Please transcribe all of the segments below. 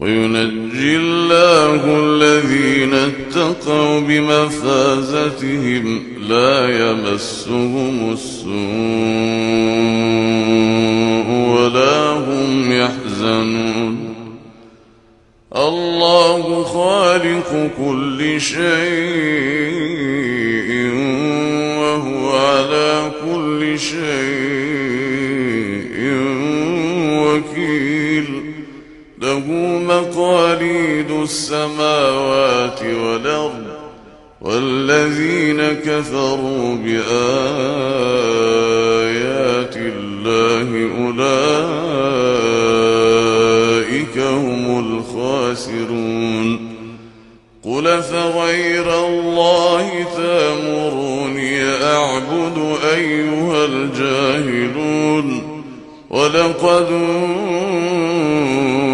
وينجي الله الذين اتقوا بمفازتهم لا يمسهم السوء ولا هم يحزنون. الله خالق كل شيء وهو على كل شيء وكيل. له مقاليد السماوات والأرض والذين كفروا بآيات الله أولئك هم الخاسرون. قل فغير الله تأمروني أعبد أيها الجاهلون. ولقد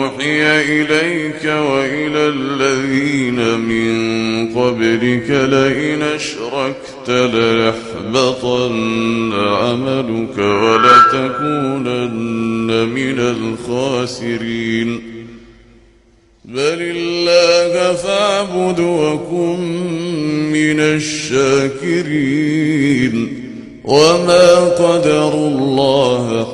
أوحي إليك وإلى الذين من قبلك لئن أشركت ليحبطن عملك ولتكونن من الخاسرين. بل الله فاعبد وكن من الشاكرين. وما قدروا الله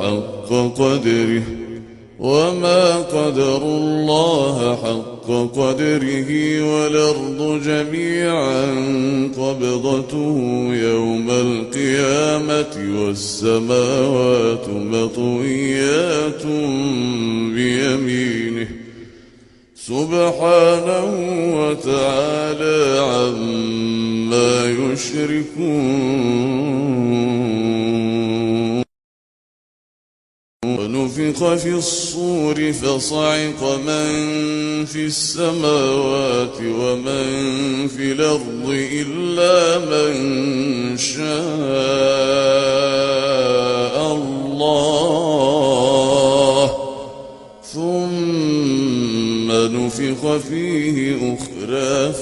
حق قدره والأرض جميعا قبضته يوم القيامة والسماوات مطويات بيمينه سبحانه وتعالى عما يشركون. ونفخ في الصور فصعق من في السماوات ومن في الأرض إلا من شاء الله ثم نفخ فيه أخرى